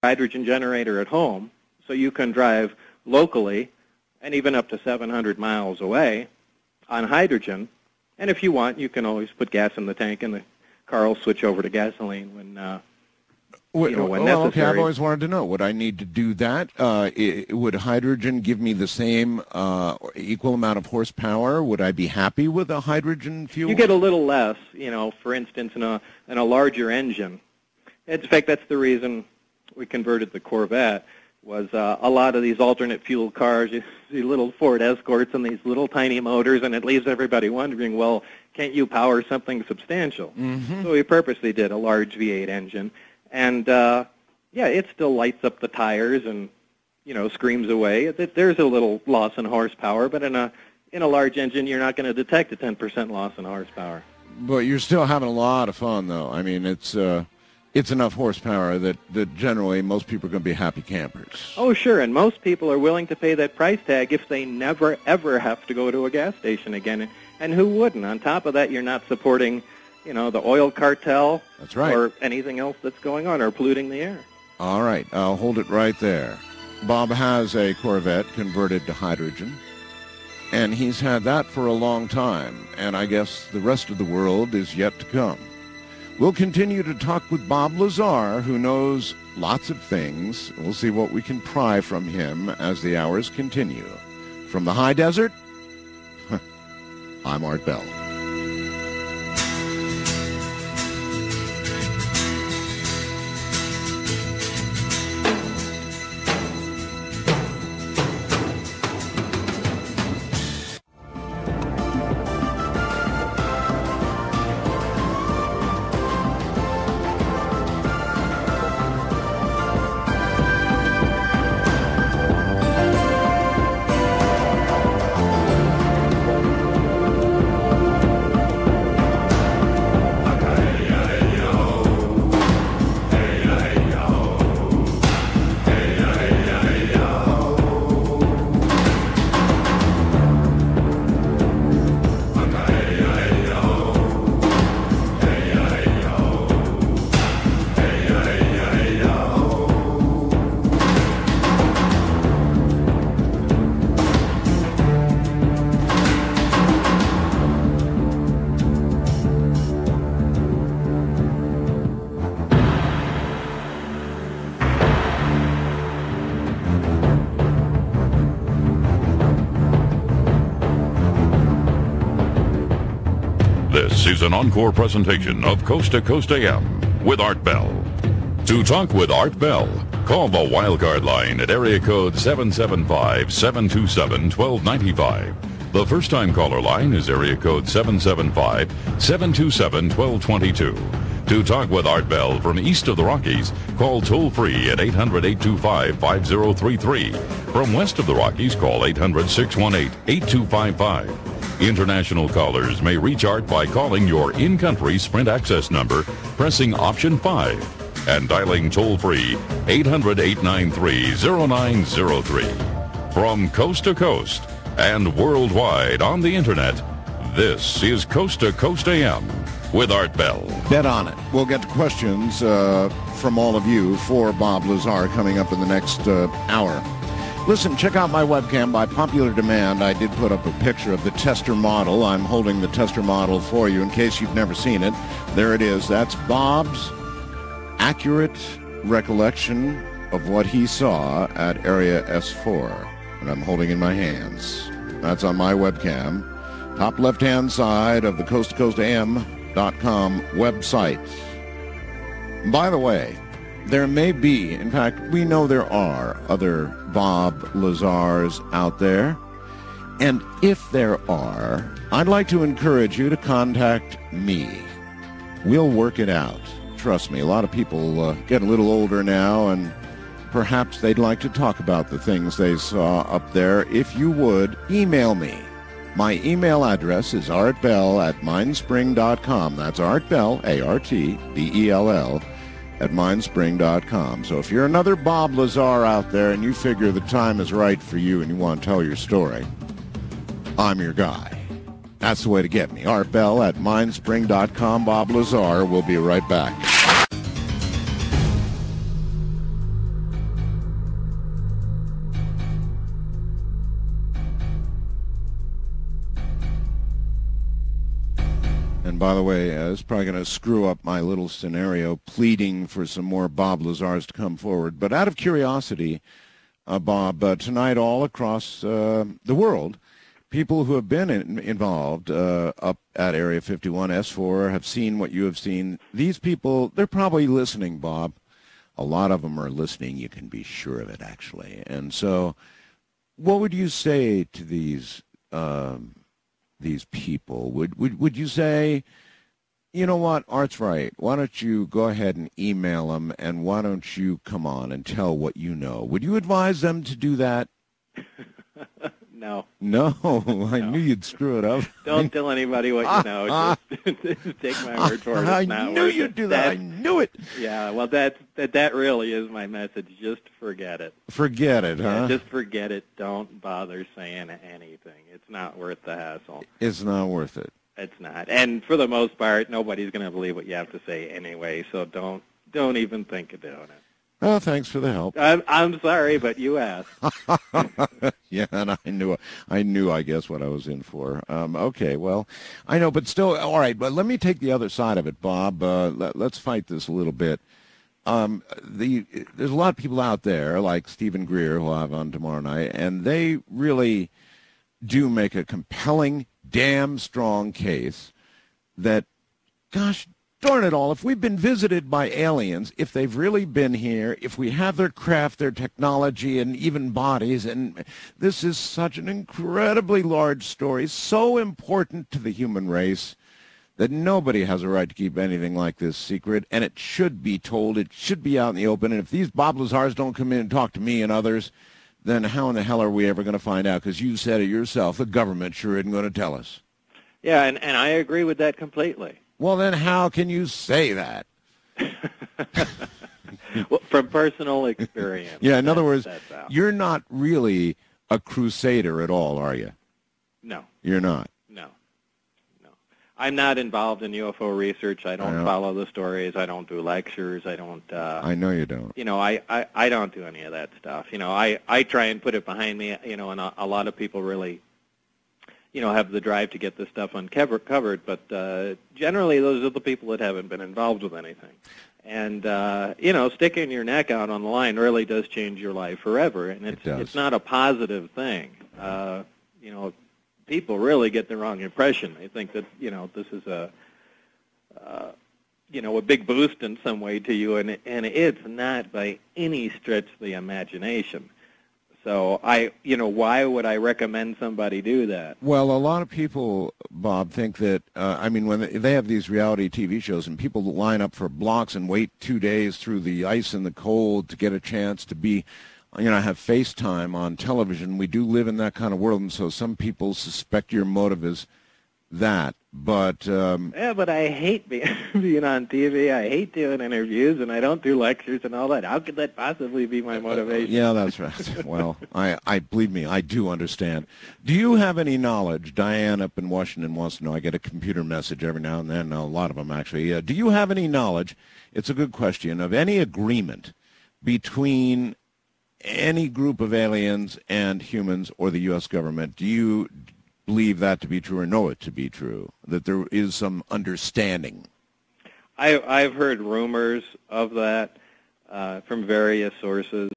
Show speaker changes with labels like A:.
A: hydrogen generator at home, so you can drive locally and even up to 700 miles away on hydrogen. And if you want, you can always put gas in the tank, and the car will switch over to gasoline when necessary.
B: Okay, I've always wanted to know, would I need to do that? Would hydrogen give me the same equal amount of horsepower? Would I be happy with a hydrogen fuel?
A: You get a little less, for instance, in a larger engine. In fact, that's the reason we converted the Corvette, was a lot of these alternate fuel cars, you see little Ford Escorts and these little tiny motors, and it leaves everybody wondering, well, can't you power something substantial?
B: Mm-hmm.
A: So we purposely did a large V8 engine. And, it still lights up the tires and, screams away. There's a little loss in horsepower, but in a large engine, you're not going to detect a 10% loss in horsepower.
B: But you're still having a lot of fun, though. I mean, it's enough horsepower that generally most people are going to be happy campers.
A: Oh, sure, and most people are willing to pay that price tag if they never, ever have to go to a gas station again. And who wouldn't? On top of that, you're not supporting the oil cartel.
B: That's right.
A: Or anything else that's going on or polluting the air.
B: All right, I'll hold it right there. Bob has a Corvette converted to hydrogen, and he's had that for a long time, and I guess the rest of the world is yet to come. We'll continue to talk with Bob Lazar, who knows lots of things. We'll see what we can pry from him as the hours continue. From the high desert, I'm Art Bell.
C: This is an encore presentation of Coast to Coast AM with Art Bell. To talk with Art Bell, call the wildcard line at area code 775-727-1295. The first-time caller line is area code 775-727-1222. To talk with Art Bell from east of the Rockies, call toll-free at 800-825-5033. From west of the Rockies, call 800-618-8255. International callers may reach Art by calling your in-country Sprint access number, pressing option 5, and dialing toll-free 800-893-0903. From coast to coast and worldwide on the Internet, this is Coast to Coast AM with Art Bell.
B: Bet on it. We'll get to questions from all of you for Bob Lazar coming up in the next hour. Listen, check out my webcam. By popular demand, I did put up a picture of the tester model. I'm holding the tester model for you in case you've never seen it. There it is. That's Bob's accurate recollection of what he saw at Area S4. And I'm holding in my hands. That's on my webcam. Top left-hand side of the coasttocoastam.com website. By the way, there may be, in fact, we know there are other Bob Lazars out there. And if there are, I'd like to encourage you to contact me. We'll work it out. Trust me, a lot of people get a little older now, and perhaps they'd like to talk about the things they saw up there. If you would, email me. My email address is artbell@mindspring.com. That's artbell, A-R-T-B-E-L-L, at mindspring.com. So if you're another Bob Lazar out there and you figure the time is right for you and you want to tell your story, I'm your guy. That's the way to get me. artbell@mindspring.com. Bob Lazar will be right back. by the way, it's probably going to screw up my little scenario pleading for some more Bob Lazars to come forward. But out of curiosity, Bob, tonight all across the world, people who have been involved up at Area 51, S4, have seen what you have seen. These people, they're probably listening, Bob. A lot of them are listening. You can be sure of it, actually. And so what would you say to these people? Would you say, you know what, Art's right, why don't you go ahead and email them, and why don't you come on and tell what you know? Would you advise them to do that?
A: No.
B: No, I knew you'd screw it up.
A: Don't tell anybody what you know. Just take my word for it. It's not
B: I knew you'd do that. I knew it.
A: Yeah, well, that really is my message. Just forget it.
B: Forget it, huh?
A: Yeah, just forget it. Don't bother saying anything. It's not worth the hassle.
B: It's not worth it.
A: It's not. And for the most part, nobody's going to believe what you have to say anyway, so don't even think of doing it.
B: Well, thanks for the help.
A: I'm sorry, but you asked.
B: Yeah, and I knew, I guess, what I was in for. Okay, well, I know, but still, all right, but let me take the other side of it, Bob. Let's fight this a little bit. There's a lot of people out there, like Stephen Greer, who I'll have on tomorrow night, and they really do make a compelling, damn strong case that, gosh, darn it all, if we've been visited by aliens, if they've really been here, if we have their craft, their technology, and even bodies, and this is such an incredibly large story, so important to the human race, that nobody has a right to keep anything like this secret, and it should be told, it should be out in the open, and if these Bob Lazars don't come in and talk to me and others, then how in the hell are we ever going to find out? Because you said it yourself, the government sure isn't going to tell us.
A: Yeah, and I agree with that completely.
B: Well, then how can you say that?
A: Well, from personal experience.
B: Yeah, in other words, you're not really a crusader at all, are you?
A: No.
B: You're not?
A: No. I'm not involved in UFO research. I don't follow the stories. I don't do lectures. I don't...
B: I know you don't.
A: I don't do any of that stuff. I try and put it behind me, and a lot of people really... have the drive to get this stuff uncovered, but generally those are the people that haven't been involved with anything. And, sticking your neck out on the line really does change your life forever, and it's not a positive thing. People really get the wrong impression. They think that, this is a big boost in some way to you, and it's not by any stretch of the imagination. So why would I recommend somebody do that?
B: Well, a lot of people, Bob, think that, when they have these reality TV shows and people line up for blocks and wait 2 days through the ice and the cold to get a chance to be, have FaceTime on television. We do live in that kind of world, and so some people suspect your motive is that. But
A: yeah, but I hate being on TV. I hate doing interviews, and I don't do lectures and all that. How could that possibly be my motivation?
B: Yeah, that's right. Well, I believe me, I do understand. Do you have any knowledge? Diane up in Washington wants to know. I get a computer message every now and then, a lot of them actually. Do you have any knowledge, it's a good question, of any agreement between any group of aliens and humans or the U.S. government? Do you believe that to be true or know it to be true, that there is some understanding?
A: I've heard rumors of that from various sources.